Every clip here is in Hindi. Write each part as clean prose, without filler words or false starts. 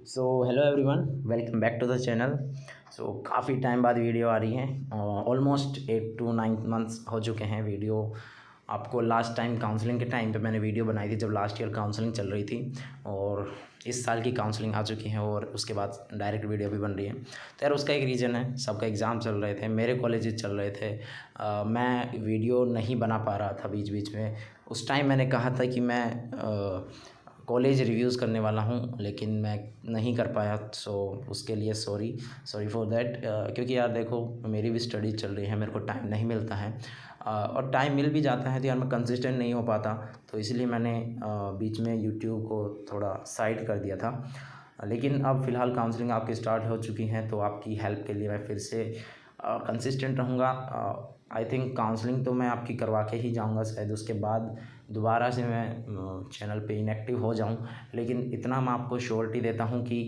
So hello everyone, welcome back to the channel. So काफ़ी टाइम बाद वीडियो आ रही है। ऑलमोस्ट 8 to 9 मंथ्स हो चुके हैं वीडियो। आपको लास्ट टाइम काउंसलिंग के टाइम पे मैंने वीडियो बनाई थी जब लास्ट ईयर काउंसलिंग चल रही थी, और इस साल की काउंसलिंग आ चुकी है और उसके बाद डायरेक्ट वीडियो भी बन रही है। तो यार उसका एक रीज़न है, सबका एग्ज़ाम चल रहे थे, मेरे कॉलेजेस चल रहे थे। मैं वीडियो नहीं बना पा रहा था बीच बीच में। उस टाइम मैंने कहा था कि मैं कॉलेज रिव्यूज़ करने वाला हूँ, लेकिन मैं नहीं कर पाया। सो उसके लिए सॉरी फॉर दैट। क्योंकि यार देखो, मेरी भी स्टडी चल रही है, मेरे को टाइम नहीं मिलता है। और टाइम मिल भी जाता है तो यार मैं कंसिस्टेंट नहीं हो पाता। तो इसलिए मैंने बीच में यूट्यूब को थोड़ा साइड कर दिया था। लेकिन अब फ़िलहाल काउंसलिंग आपकी स्टार्ट हो चुकी है, तो आपकी हेल्प के लिए मैं फिर से कंसिस्टेंट रहूँगा। आई थिंक काउंसलिंग तो मैं आपकी करवा के ही जाऊँगा, शायद उसके बाद दोबारा से मैं चैनल पे इनएक्टिव हो जाऊँ। लेकिन इतना मैं आपको श्योरिटी देता हूँ कि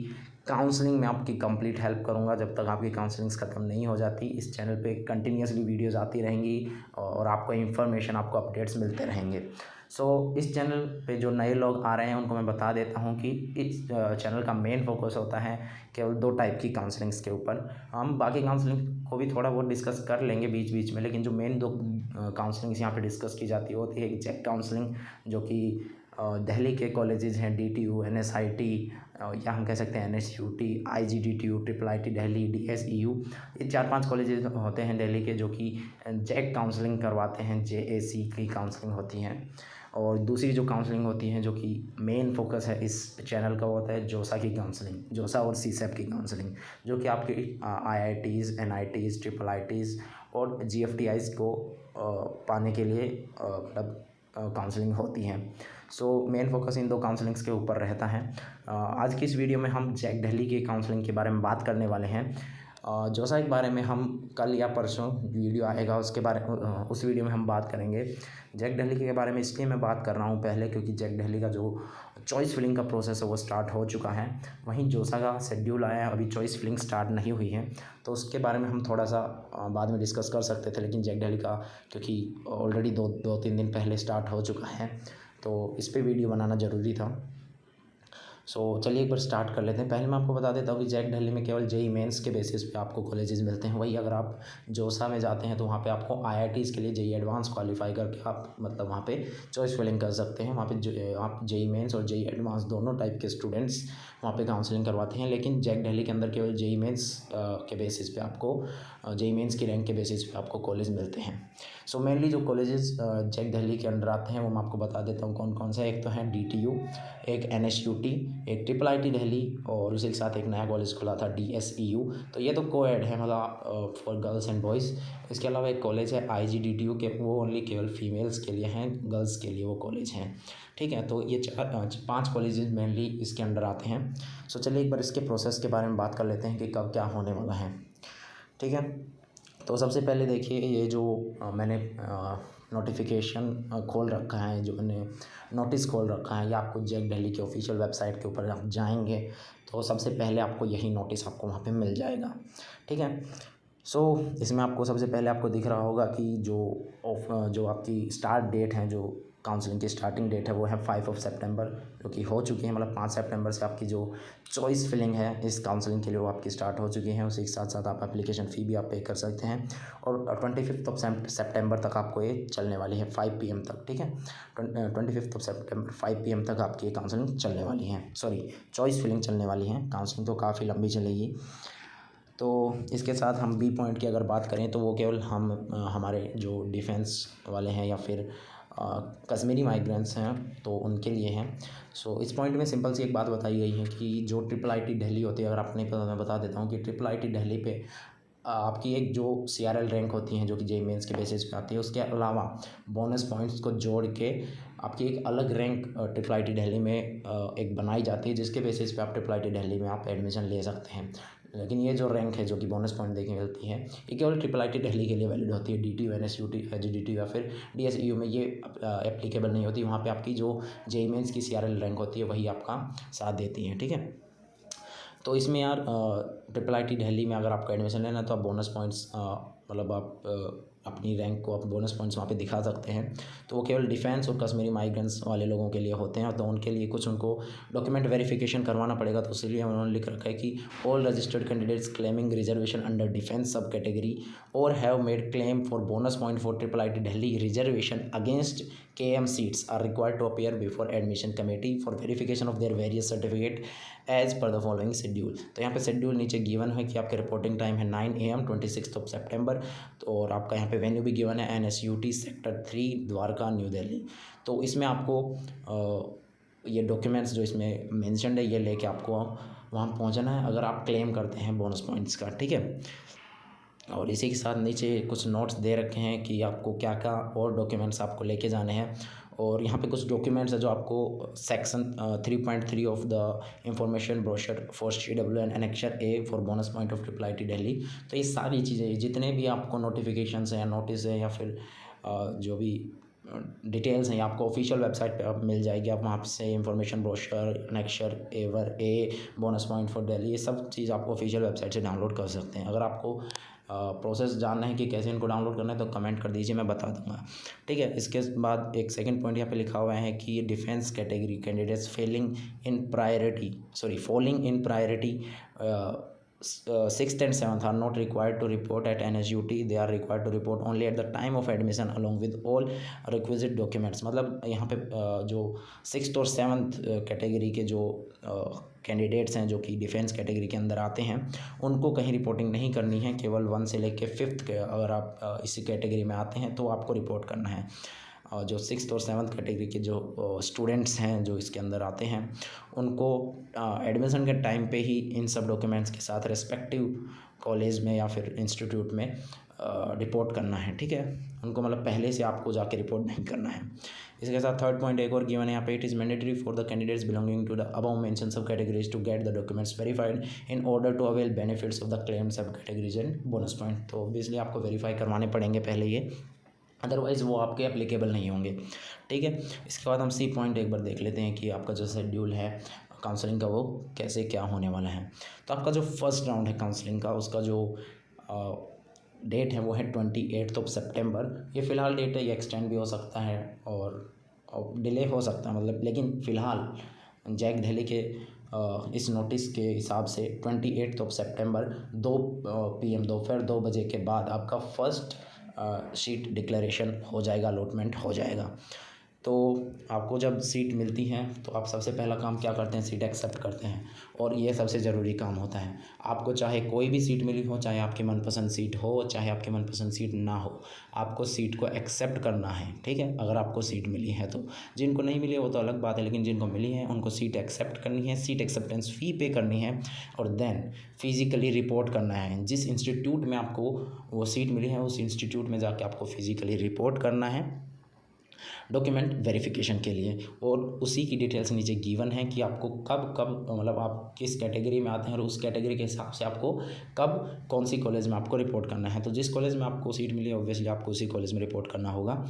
काउंसलिंग में आपकी कंप्लीट हेल्प करूँगा। जब तक आपकी काउंसलिंग्स ख़त्म नहीं हो जाती, इस चैनल पे कंटिन्यूसली वीडियोज़ आती रहेंगी और आपको इन्फॉर्मेशन, आपको अपडेट्स मिलते रहेंगे। सो इस चैनल पे जो नए लोग आ रहे हैं उनको मैं बता देता हूँ कि इस चैनल का मेन फोकस होता है केवल 2 टाइप की काउंसलिंग्स के ऊपर। हम बाकी काउंसलिंग को भी थोड़ा बहुत डिस्कस कर लेंगे बीच बीच में, लेकिन जो मेन 2 काउंसलिंग्स यहाँ पे डिस्कस की जाती है वो होती है जैक काउंसलिंग, जो कि दिल्ली के कॉलेजेस हैं, DTU, NSIT, या हम कह सकते हैं NSUT, IGDTU, IIIT Delhi, DSEU। ये 4-5 कॉलेजेस होते हैं दिल्ली के जो कि जैक काउंसलिंग करवाते हैं, JAC की काउंसलिंग होती हैं। और दूसरी जो काउंसलिंग होती है, जो कि मेन फोकस है इस चैनल का, होता है जोसा की काउंसलिंग, जोसा और CSEP की काउंसलिंग, जो कि आपके IITs, NITs, IIITs और GFTIs को पाने के लिए मतलब काउंसलिंग होती हैं। So main focus in 2 counsellings के ऊपर रहता है। आज की इस वीडियो में हम जैक दिल्ली की काउंसलिंग के बारे में बात करने वाले हैं। जोसा के बारे में हम कल या परसों वीडियो आएगा, उसके बारे उस वीडियो में हम बात करेंगे। जैक दिल्ली के बारे में इसलिए मैं बात कर रहा हूँ पहले, क्योंकि जैक दिल्ली का जो चॉइस फिलिंग का प्रोसेस है वो स्टार्ट हो चुका है। वहीं जोसा का शेड्यूल आया है, अभी चॉइस फिलिंग स्टार्ट नहीं हुई है, तो उसके बारे में हम थोड़ा सा बाद में डिस्कस कर सकते थे। लेकिन जैक दिल्ली का क्योंकि ऑलरेडी 2-3 दिन पहले स्टार्ट हो चुका है, तो इस पर वीडियो बनाना ज़रूरी था। सो चलिए एक बार स्टार्ट कर लेते हैं। पहले मैं आपको बता देता हूँ कि जैक दिल्ली में केवल JEE मेंस के बेसिस पे आपको कॉलेजेस मिलते हैं। वही अगर आप जोसा में जाते हैं तो वहाँ पे आपको IITs के लिए JEE एडवांस क्वालिफाई करके आप मतलब वहाँ पे चॉइस फिलिंग कर सकते हैं। वहाँ पे आप JEE मेंस और JEE एडवांस दोनों टाइप के स्टूडेंट्स वहाँ पे काउंसलिंग करवाते हैं। लेकिन जैक दिल्ली के अंदर केवल JEE मेंस के बेसिस पे आपको JEE मेंस की रैंक के बेसिस पे आपको कॉलेज मिलते हैं। सो मेनली जो कॉलेजेस जैक दिल्ली के अंडर आते हैं वो मैं आपको बता देता हूँ कौन कौन सा। एक तो है DTU, एक NSUT, एक IIIT दिल्ली, और उसी के साथ एक नया कॉलेज खुला था DSEU। तो ये तो कोएड है, मतलब फॉर गर्ल्स एंड बॉयज़। इसके अलावा एक कॉलेज है IGDTU के, वो ओनली केवल फीमेल्स के लिए हैं, गर्ल्स के लिए वो कॉलेज हैं। ठीक है, तो ये 5 कॉलेजेस मेनली इसके अंडर आते हैं। सो चलिए एक बार इसके प्रोसेस के बारे में बात कर लेते हैं कि कब क्या होने वाला है। ठीक है, तो सबसे पहले देखिए, ये जो मैंने नोटिफिकेशन खोल रखा है, जो मैंने नोटिस खोल रखा है, ये आपको जैक दिल्ली के ऑफिशियल वेबसाइट के ऊपर आप जाएंगे तो सबसे पहले आपको यही नोटिस आपको वहाँ पे मिल जाएगा। ठीक है, सो इसमें आपको सबसे पहले आपको दिख रहा होगा कि जो आपकी स्टार्ट डेट है, जो काउंसलिंग की स्टार्टिंग डेट है, वो है 5 सितंबर, जो कि हो चुकी है। मतलब 5 सितंबर से आपकी जो चॉइस फिलिंग है इस काउंसलिंग के लिए वो आपकी स्टार्ट हो चुकी है। उसी के साथ साथ आप एप्लीकेशन फ़ी भी आप पे कर सकते हैं। और 25 सितंबर तक आपको ये चलने वाली है, 5 PM तक। ठीक है, 25 सितंबर 5 PM तक आपकी ये काउंसलिंग चलने वाली है, सॉरी चॉइस फिलिंग चलने वाली है। काउंसलिंग तो काफ़ी लंबी चलेगी। तो इसके साथ हम बी पॉइंट की अगर बात करें तो वो केवल हमारे जो डिफेंस वाले हैं या फिर कश्मीरी माइग्रेंट्स हैं तो उनके लिए हैं। सो इस पॉइंट में सिंपल सी एक बात बताई गई है कि जो IIIT दिल्ली होती है, अगर आपने पता, मैं बता देता हूँ कि IIIT दिल्ली पे आपकी एक जो CRL रैंक होती हैं, जो कि JEE मेंस के बेसिस पे आती है, उसके अलावा बोनस पॉइंट्स को जोड़ के आपकी एक अलग रैंक IIIT दिल्ली में एक बनाई जाती है, जिसके बेसिस पे आप IIIT दिल्ली में आप एडमिशन ले सकते हैं। लेकिन ये जो रैंक है, जो कि बोनस पॉइंट देके मिलती है, ये केवल IIIT दिल्ली के लिए वैलिड होती है। DTU, NSUT, IGDTU या फिर DSEU में ये एप्लीकेबल नहीं होती। वहाँ पे आपकी जो JEE मेंस की CRL रैंक होती है वही आपका साथ देती है। ठीक है, तो इसमें यार IIIT दिल्ली में अगर आपको एडमिशन लेना है तो आप बोनस पॉइंट्स मतलब आप अपनी रैंक को आप बोनस पॉइंट्स वहाँ पे दिखा सकते हैं। तो वो केवल डिफेंस और कश्मीरी माइग्रेंट्स वाले लोगों के लिए होते हैं, तो उनके लिए कुछ उनको डॉक्यूमेंट वेरिफिकेशन करवाना पड़ेगा। तो इसीलिए उन्होंने लिख रखा है कि all registered candidates claiming reservation under defence सब कैटेगरी और have made claim for bonus point for IIIT Delhi reservation against KM seats are required to appear before admission committee for verification of their various certificate as per the following schedule। तो यहाँ पे शेड्यूल नीचे गिवन है कि आपके रिपोर्टिंग टाइम है 9 AM 26 सितंबर। तो और आपका यहाँ पे वेन्यू भी गिवन है NSUT sector 3 Dwarka new Delhi. तो इसमें आपको ये डॉक्यूमेंट्स जो इसमें मेंशन्ड है ये लेके आपको वहाँ पहुँचना है अगर आप क्लेम करते हैं बोनस पॉइंट्स का, ठीक है। और इसी के साथ नीचे कुछ नोट्स दे रखे हैं कि आपको क्या क्या और डॉक्यूमेंट्स आपको लेके जाने हैं। और यहाँ पे कुछ डॉक्यूमेंट्स है जो आपको section 3.3 of the information brochure for CW and annexure A for bonus point of IIIT Delhi. तो ये सारी चीज़ें जितने भी आपको नोटिफिकेशंस हैं या नोटिस है या फिर जो भी डिटेल्स हैं आपको ऑफिशियल वेबसाइट पे आप मिल जाएगी। आप वहाँ से information brochure annexure A bonus point for Delhi ये सब चीज़ आप ऑफिशियल वेबसाइट से डाउनलोड कर सकते हैं। अगर आपको प्रोसेस जानना है कि कैसे इनको डाउनलोड करना है तो कमेंट कर दीजिए, मैं बता दूंगा, ठीक है। इसके बाद एक सेकंड पॉइंट यहाँ पे लिखा हुआ है कि defence category candidates following in priority 6th and 7th are not required to report at NSUT। they are required to report only at the time of admission along with all requisite documents। मतलब यहाँ पे जो 6th और 7th कैटेगरी के जो कैंडिडेट्स हैं जो कि डिफेंस कैटेगरी के अंदर आते हैं उनको कहीं रिपोर्टिंग नहीं करनी है। केवल 1 से लेके 5th के अगर आप इसी कैटेगरी में आते हैं तो आपको रिपोर्ट करना है। जो 6th और 7th कैटेगरी के जो स्टूडेंट्स हैं जो इसके अंदर आते हैं उनको एडमिशन के टाइम पे ही इन सब डॉक्यूमेंट्स के साथ रेस्पेक्टिव कॉलेज में या फिर इंस्टीट्यूट में रिपोर्ट करना है, ठीक है। उनको मतलब पहले से आपको जाके रिपोर्ट नहीं करना है। इसके साथ थर्ड पॉइंट एक और गिवन है यहाँ पे, it is mandatory for the candidates belonging to the above mention sub categories to get the documents verified in order to avail benefits of the claimed sub categories and bonus point. तो ऑब्वियसली आपको वेरीफाई करवाने पड़ेंगे पहले ये, अदरवाइज़ वो आपके एप्लीकेबल नहीं होंगे, ठीक है। इसके बाद हम सी पॉइंट एक बार देख लेते हैं कि आपका जो शेड्यूल है काउंसलिंग का वो कैसे क्या होने वाला है। तो आपका जो फर्स्ट राउंड है काउंसलिंग का उसका जो डेट है वो है 28 सितंबर। ये फ़िलहाल डेट है, ये एक्सटेंड भी हो सकता है और डिले हो सकता है मतलब, लेकिन फ़िलहाल जैक दिल्ली के इस नोटिस के हिसाब से 28 सितंबर 2 PM दोपहर 2 बजे के बाद आपका फर्स्ट सीट डिक्लेरेशन हो जाएगा, अलॉटमेंट हो जाएगा। तो आपको जब सीट मिलती है तो आप सबसे पहला काम क्या करते हैं, सीट एक्सेप्ट करते हैं। और ये सबसे ज़रूरी काम होता है। आपको चाहे कोई भी सीट मिली हो, चाहे आपकी मनपसंद सीट हो, चाहे आपकी मनपसंद सीट ना हो, आपको सीट को एक्सेप्ट करना है, ठीक है। अगर आपको सीट मिली है तो, जिनको नहीं मिली है वो तो अलग बात है, लेकिन जिनको मिली है उनको सीट एक्सेप्ट करनी है, सीट एक्सेप्टेंस फ़ी पे करनी है और देन फिज़िकली रिपोर्ट करना है। जिस इंस्टीट्यूट में आपको वो सीट मिली है उस इंस्टीट्यूट में जाके आपको फिज़िकली रिपोर्ट करना है डॉक्यूमेंट वेरिफिकेशन के लिए। और उसी की डिटेल्स नीचे गिवन है कि आपको कब कब मतलब आप किस कैटेगरी में आते हैं और उस कैटेगरी के हिसाब से आपको कब कौन सी कॉलेज में आपको रिपोर्ट करना है। तो जिस कॉलेज में आपको सीट मिली है ऑब्वियसली आपको उसी कॉलेज में रिपोर्ट करना होगा।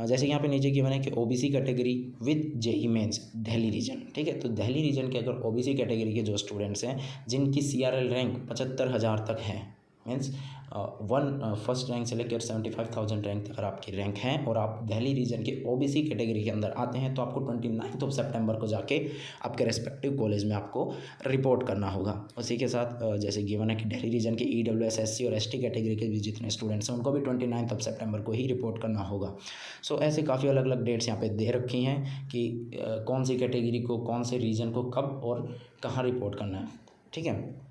जैसे यहाँ पे नीचे गिवन है कि OBC category with JEE Mains Delhi region, ठीक है। तो दिल्ली रीजन के अगर OBC कैटेगरी के जो स्टूडेंट्स हैं जिनकी CRL रैंक 75,000 तक है, मीन्स फर्स्ट रैंक से लेकर 75,000 रैंक तक अगर आपकी रैंक है और आप दिल्ली रीजन के OBC कैटेगरी के अंदर आते हैं तो आपको 29 सितंबर को जाके आपके रेस्पेक्टिव कॉलेज में आपको रिपोर्ट करना होगा। उसी के साथ जैसे गिवन है कि दिल्ली रीजन के EWS SC और ST कैटेगरी के भी जितने स्टूडेंट्स हैं उनको भी 29 सितंबर को ही रिपोर्ट करना होगा। सो ऐसे काफ़ी अलग अलग डेट्स यहाँ पे दे रखी हैं कि कौन सी कैटेगरी को कौन से रीजन को कब और कहाँ रिपोर्ट करना है, ठीक है।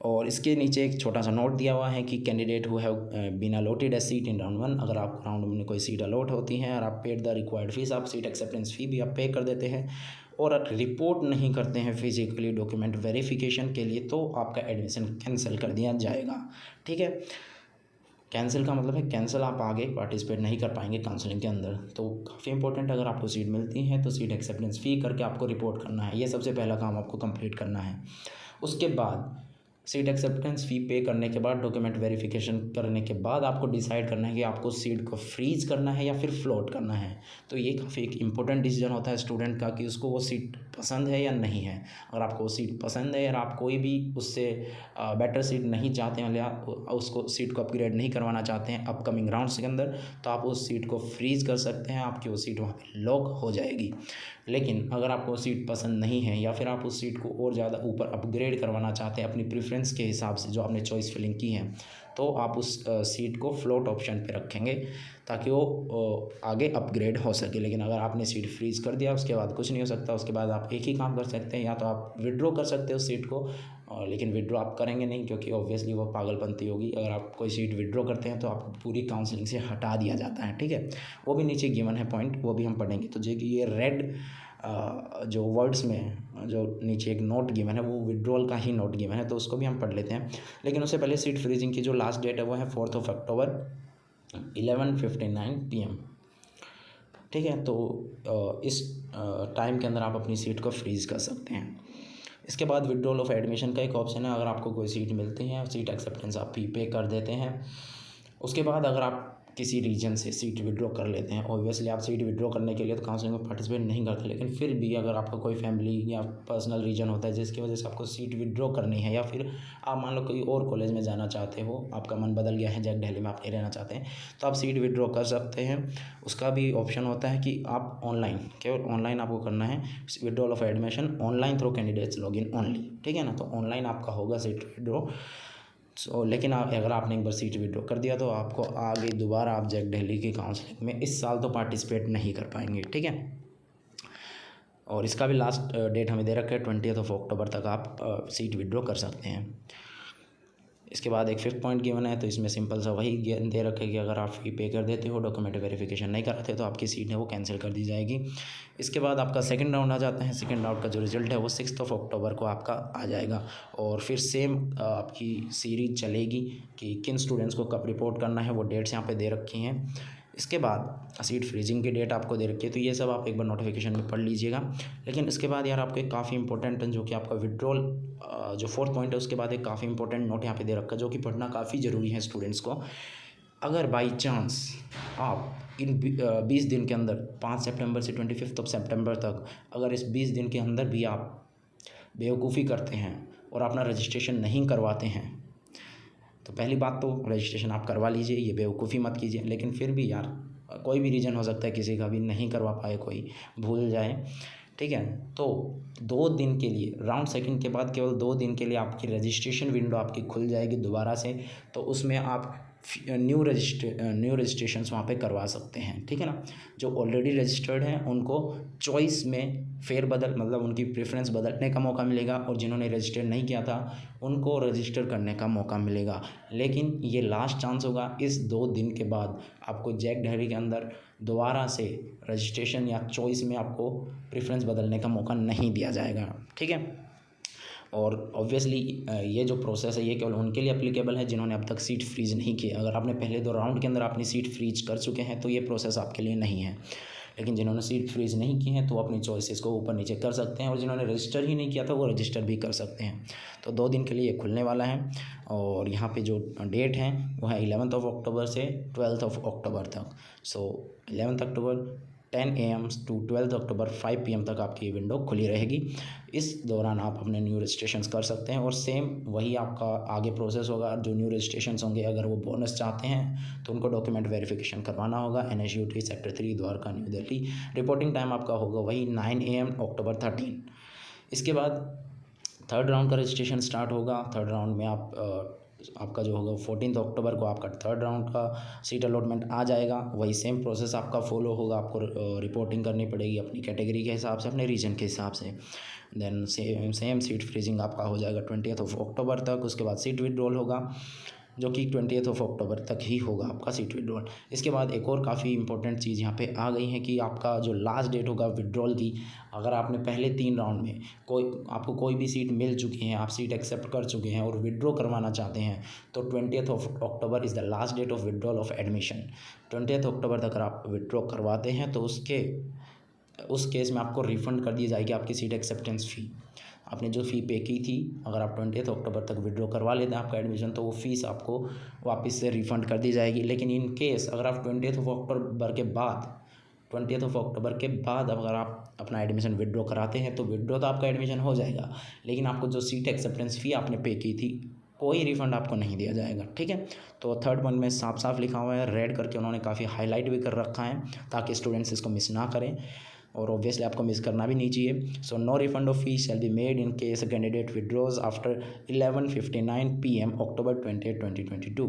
और इसके नीचे एक छोटा सा नोट दिया हुआ है कि candidate who have been allotted a seat in round 1, अगर आपको राउंड 1 में कोई सीट अलॉट होती है और आप पेड द रिक्वायर्ड फीस, आप सीट एक्सेप्टेंस फ़ी भी आप पे कर देते हैं और रिपोर्ट नहीं करते हैं फिजिकली डॉक्यूमेंट वेरिफिकेशन के लिए, तो आपका एडमिशन कैंसिल कर दिया जाएगा, ठीक है। कैंसिल का मतलब है कैंसिल, आप आगे पार्टिसिपेट नहीं कर पाएंगे काउंसलिंग के अंदर। तो काफ़ी इंपॉर्टेंट, अगर आपको सीट मिलती है तो सीट एक्सेप्टेंस फ़ी करके आपको रिपोर्ट करना है। ये सबसे पहला काम आपको कंप्लीट करना है। उसके बाद सीट एक्सेप्टेंस फ़ी पे करने के बाद, डॉक्यूमेंट वेरिफिकेशन करने के बाद आपको डिसाइड करना है कि आपको सीट को फ्रीज़ करना है या फिर फ्लोट करना है। तो ये काफ़ी एक इम्पोर्टेंट डिसीजन होता है स्टूडेंट का कि उसको वो सीट पसंद है या नहीं है। अगर आपको वो सीट पसंद है और आप कोई भी उससे बेटर सीट नहीं चाहते हैं या उसको सीट को अपग्रेड नहीं करवाना चाहते हैं अपकमिंग राउंड्स के अंदर, तो आप उस सीट को फ्रीज़ कर सकते हैं, आपकी वो सीट वहाँ पे लॉक हो जाएगी। लेकिन अगर आपको सीट पसंद नहीं है या फिर आप उस सीट को और ज़्यादा ऊपर अपग्रेड करवाना चाहते हैं अपनी प्रेफरेंस के हिसाब से जो आपने चॉइस फिलिंग की है, तो आप उस सीट को फ्लोट ऑप्शन पे रखेंगे ताकि वो आगे अपग्रेड हो सके। लेकिन अगर आपने सीट फ्रीज़ कर दिया उसके बाद कुछ नहीं हो सकता। उसके बाद आप एक ही काम कर सकते हैं, या तो आप विड्रॉ कर सकते हो सीट को, लेकिन विड्रॉ आप करेंगे नहीं क्योंकि ऑब्वियसली वो पागलपंती होगी। अगर आप कोई सीट विड्रॉ करते हैं तो आपको पूरी काउंसलिंग से हटा दिया जाता है, ठीक है। वो भी नीचे गिवन है पॉइंट, वो भी हम पढ़ेंगे। तो जो कि ये रेड जो वर्ड्स में जो नीचे एक नोट गिवन है वो विड्रॉल का ही नोट गिवन है, तो उसको भी हम पढ़ लेते हैं। लेकिन उससे पहले सीट फ्रीजिंग की जो लास्ट डेट है वो है 4 अक्टूबर 11:59 PM, ठीक है। तो इस टाइम के अंदर आप अपनी सीट को फ्रीज़ कर सकते हैं। इसके बाद विड्रॉल ऑफ एडमिशन का एक ऑप्शन है। अगर आपको कोई सीट मिलती है, सीट एक्सेप्टेंस आप पे कर देते हैं, उसके बाद अगर आप किसी रीजन से सीट विड्रॉ कर लेते हैं, ऑब्वियसली आप सीट विड्रॉ करने के लिए तो काउंसलिंग में पार्टिसिपेट नहीं करते, लेकिन फिर भी अगर आपका कोई फैमिली या पर्सनल रीजन होता है जिसकी वजह से आपको सीट विड्रॉ करनी है, या फिर आप मान लो कोई और कॉलेज में जाना चाहते हो, आपका मन बदल गया है, जैक दिल्ली में आप नहीं रहना चाहते हैं, तो आप सीट विड्रॉ कर सकते हैं। उसका भी ऑप्शन होता है कि आप ऑनलाइन, केवल ऑनलाइन आपको करना है withdrawal of admission online through candidates login only, ठीक है ना। तो ऑनलाइन आपका होगा सीट विड्रॉ। लेकिन अगर आपने एक बार सीट विड्रॉ कर दिया तो आपको आगे दोबारा आप जैक दिल्ली की काउंसलिंग में इस साल तो पार्टिसिपेट नहीं कर पाएंगे, ठीक है। और इसका भी लास्ट डेट हमें दे रखा है 20 अक्टूबर तक आप सीट विड्रॉ कर सकते हैं। इसके बाद एक 5th पॉइंट गिवन है, तो इसमें सिंपल सा वही दे रखा है कि अगर आप फ़ी पे कर देते हो, डॉक्यूमेंट वेरिफिकेशन नहीं कराते, तो आपकी सीट है वो कैंसिल कर दी जाएगी। इसके बाद आपका सेकंड राउंड आ जाता है। सेकंड राउंड का जो रिजल्ट है वो 6 अक्टूबर को आपका आ जाएगा, और फिर सेम आपकी सीरीज चलेगी कि किन स्टूडेंट्स को कब रिपोर्ट करना है, वो डेट्स यहाँ पे दे रखी हैं। इसके बाद सीट फ्रीजिंग की डेट आपको दे रखी है, तो ये सब आप एक बार नोटिफिकेशन में पढ़ लीजिएगा। लेकिन इसके बाद यार आपको एक काफ़ी इंपॉर्टेंट जो कि आपका विड्रॉल जो 4th पॉइंट है उसके बाद एक काफ़ी इंपॉर्टेंट नोट यहाँ पे दे रखा है जो कि पढ़ना काफ़ी ज़रूरी है स्टूडेंट्स को। अगर बाई चांस आप इन 20 दिन के अंदर 5 सितंबर से 25 सितंबर तक अगर इस 20 दिन के अंदर भी आप बेवकूफ़ी करते हैं और अपना रजिस्ट्रेशन नहीं करवाते हैं, तो पहली बात तो रजिस्ट्रेशन आप करवा लीजिए, ये बेवकूफ़ी मत कीजिए। लेकिन फिर भी यार कोई भी रीज़न हो सकता है, किसी का भी नहीं करवा पाए, कोई भूल जाए, ठीक है। तो 2 दिन के लिए राउंड सेकंड के बाद केवल 2 दिन के लिए आपकी रजिस्ट्रेशन विंडो आपकी खुल जाएगी दोबारा से, तो उसमें आप न्यू रजिस्ट्रेशंस वहाँ पे करवा सकते हैं, ठीक है ना। जो ऑलरेडी रजिस्टर्ड हैं उनको चॉइस में फेरबदल मतलब उनकी प्रेफरेंस बदलने का मौका मिलेगा, और जिन्होंने रजिस्टर नहीं किया था उनको रजिस्टर करने का मौका मिलेगा। लेकिन ये लास्ट चांस होगा, इस 2 दिन के बाद आपको जैक दिल्ली के अंदर दोबारा से रजिस्ट्रेशन या चॉइस में आपको प्रेफरेंस बदलने का मौका नहीं दिया जाएगा, ठीक है। और ऑब्वियसली ये जो प्रोसेस है ये केवल उनके लिए एप्लीकेबल है जिन्होंने अब तक सीट फ्रीज नहीं की। अगर आपने पहले 2 राउंड के अंदर अपनी सीट फ्रीज कर चुके हैं तो ये प्रोसेस आपके लिए नहीं है। लेकिन जिन्होंने सीट फ्रीज नहीं की हैं तो अपनी चॉइसेस को ऊपर नीचे कर सकते हैं, और जिन्होंने रजिस्टर ही नहीं किया था वो रजिस्टर भी कर सकते हैं। तो 2 दिन के लिए ये खुलने वाला है, और यहाँ पे जो डेट है वो है 11 अक्टूबर से 12 अक्टूबर तक। सो 11 अक्टूबर 10 AM to 12 अक्टूबर 5 PM तक आपकी विंडो खुली रहेगी। इस दौरान आप अपने न्यू रजिस्ट्रेशंस कर सकते हैं, और सेम वही आपका आगे प्रोसेस होगा। जो न्यू रजिस्ट्रेशंस होंगे अगर वो बोनस चाहते हैं तो उनको डॉक्यूमेंट वेरिफिकेशन करवाना होगा। NSUT sector 3 Dwarka new Delhi. Reporting time आपका होगा वही 9 AM अक्टूबर 13। इसके बाद 3rd राउंड का रजिस्ट्रेशन स्टार्ट होगा। 3rd राउंड में आपका जो होगा 14 अक्टूबर को आपका 3rd राउंड का सीट अलॉटमेंट आ जाएगा। वही सेम प्रोसेस आपका फॉलो होगा, आपको रिपोर्टिंग करनी पड़ेगी अपनी कैटेगरी के हिसाब से, अपने रीजन के हिसाब से। देन सेम सीट फ्रीजिंग आपका हो जाएगा 20 अक्टूबर तक। उसके बाद सीट विड्रॉल होगा जो कि 20 अक्टूबर तक ही होगा आपका सीट विड्रॉल। इसके बाद एक और काफ़ी इंपॉर्टेंट चीज़ यहाँ पे आ गई है कि आपका जो लास्ट डेट होगा विड्रॉल की, अगर आपने पहले 3 राउंड में आपको कोई भी सीट मिल चुकी है, आप सीट एक्सेप्ट कर चुके हैं और विड्रॉ करवाना चाहते हैं, तो 20 October is the last date of withdrawal of admission. 20 अक्टूबर तक अगर आप विड्रॉ करवाते हैं तो उस केस में आपको रिफ़ंड कर दी जाएगी आपकी सीट एक्सेप्टेंस फ़ी। आपने जो फ़ी पे की थी, अगर आप 20 अक्टूबर तक विड्रॉ करवा लेते हैं आपका एडमिशन, तो वो फ़ीस आपको वापस से रिफ़ंड कर दी जाएगी। लेकिन इन केस अगर आप 20 अक्टूबर के बाद अगर आप अपना एडमिशन विड्रॉ कराते हैं, तो विड्रॉ तो आपका एडमिशन हो जाएगा, लेकिन आपको जो सीट एक्सेप्टेंस फ़ी आपने पे की थी, कोई रिफ़ंड आपको नहीं दिया जाएगा, ठीक है। तो थर्ड वन में साफ साफ लिखा हुआ है, रेड करके उन्होंने काफ़ी हाईलाइट भी कर रखा है ताकि स्टूडेंट्स इसको मिस ना करें, और ऑब्वियसली आपको मिस करना भी नहीं चाहिए। So no refund of fees shall be made in case candidate withdraws after 11:59 PM October 28, 2022,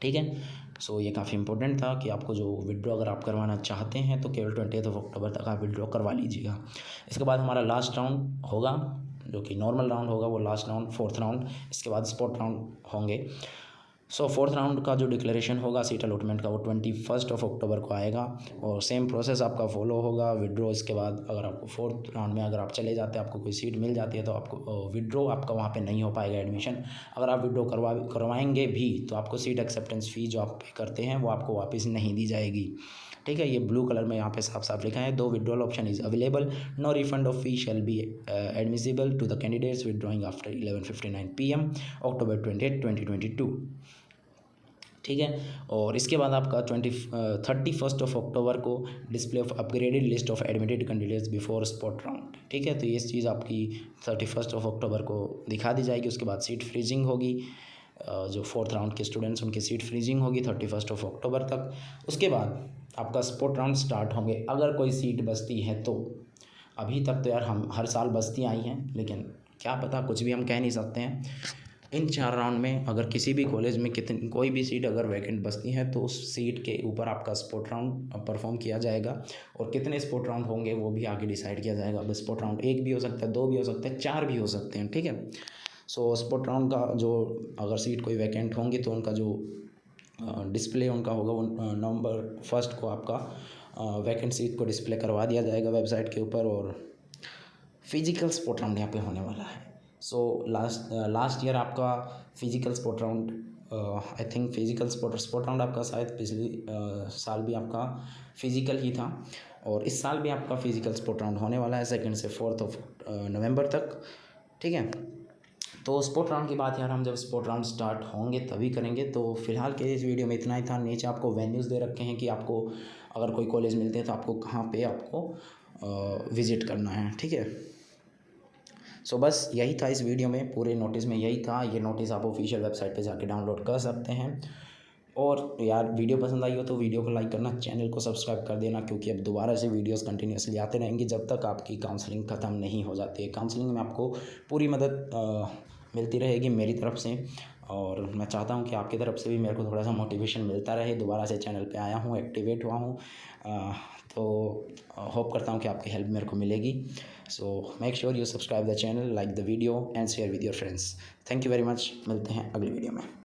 ठीक है। सो ये काफ़ी इंपॉर्टेंट था कि आपको जो विड्रॉ अगर आप करवाना चाहते हैं तो केवल 20 अक्टूबर तक आप विड्रॉ करवा लीजिएगा। इसके बाद हमारा लास्ट राउंड होगा, जो कि नॉर्मल राउंड होगा, वो लास्ट राउंड, फोर्थ राउंड। इसके बाद स्पॉट राउंड होंगे। सो फोर्थ राउंड का जो डिक्लेरेशन होगा सीट अलॉटमेंट का, वो 21 अक्टूबर को आएगा, और सेम प्रोसेस आपका फॉलो होगा। विड्रॉ इसके बाद अगर आपको फोर्थ राउंड में अगर आप चले जाते हैं, आपको कोई सीट मिल जाती है, तो आपको विड्रॉ आपका वहाँ पे नहीं हो पाएगा एडमिशन। अगर आप विड्रॉ करवाएंगे भी तो आपको सीट एक्सेप्टेंस फ़ी जो आप पे करते हैं वो आपको वापस नहीं दी जाएगी, ठीक है। ये ब्लू कलर में यहाँ पे साफ साफ लिखा है, though withdrawal option is available, no refund of fee shall be admissible to the candidates withdrawing after 11:59 PM October 28, 2022, ठीक है। और इसके बाद आपका 31 अक्टूबर को display of upgraded list of admitted candidates before spot round, ठीक है। तो ये चीज़ आपकी 31 अक्टूबर को दिखा दी जाएगी। उसके बाद सीट फ्रीजिंग होगी, जो फोर्थ राउंड के स्टूडेंट्स उनकी सीट फ्रीजिंग होगी 31 अक्टूबर तक। उसके बाद आपका स्पॉट राउंड स्टार्ट होंगे, अगर कोई सीट बचती है तो। अभी तक तो यार हम हर साल बचती आई हैं, लेकिन क्या पता, कुछ भी हम कह नहीं सकते हैं। इन 4 राउंड में अगर किसी भी कॉलेज में कोई भी सीट अगर वैकेंट बचती है, तो उस सीट के ऊपर आपका स्पॉट राउंड परफॉर्म किया जाएगा, और कितने स्पॉट राउंड होंगे वो भी आगे डिसाइड किया जाएगा। अब स्पॉट राउंड 1 भी हो सकता है, 2 भी हो सकता है, 4 भी हो सकते हैं, ठीक है। सो स्पॉट राउंड का जो अगर सीट कोई वैकेंट होंगी तो उनका जो डिस्प्ले उनका होगा, वो नवंबर 1 को आपका वैकेंट सीट को डिस्प्ले करवा दिया जाएगा वेबसाइट के ऊपर, और फिजिकल स्पॉट राउंड यहाँ पे होने वाला है। सो लास्ट ईयर आपका physical spot round, I think physical spot round आपका शायद पिछली साल भी आपका फिजिकल ही था, और इस साल भी आपका फिजिकल स्पॉट राउंड होने वाला है 2 से 4 नवंबर तक, ठीक है। तो स्पॉट राउंड की बात यार हम जब स्पॉट राउंड स्टार्ट होंगे तभी करेंगे। तो फिलहाल के इस वीडियो में इतना ही था। नीचे आपको वेन्यूज़ दे रखे हैं कि आपको अगर कोई कॉलेज मिलते हैं तो आपको कहाँ पे आपको विज़िट करना है, ठीक है। सो बस यही था इस वीडियो में, पूरे नोटिस में यही था। ये नोटिस आप ऑफिशियल वेबसाइट पे जाके डाउनलोड कर सकते हैं। और यार वीडियो पसंद आई हो तो वीडियो को लाइक करना, चैनल को सब्सक्राइब कर देना, क्योंकि अब दोबारा से वीडियोस कंटिन्यूसली आते रहेंगे जब तक आपकी काउंसलिंग ख़त्म नहीं हो जाती है। काउंसलिंग में आपको पूरी मदद मिलती रहेगी मेरी तरफ से, और मैं चाहता हूँ कि आपकी तरफ से भी मेरे को थोड़ा सा मोटिवेशन मिलता रहे। दोबारा से चैनल पे आया हूँ, एक्टिवेट हुआ हूँ, तो होप करता हूँ कि आपकी हेल्प मेरे को मिलेगी। So make sure you subscribe the channel, like the video and share with your friends. Thank you very much. मिलते हैं अगली वीडियो में।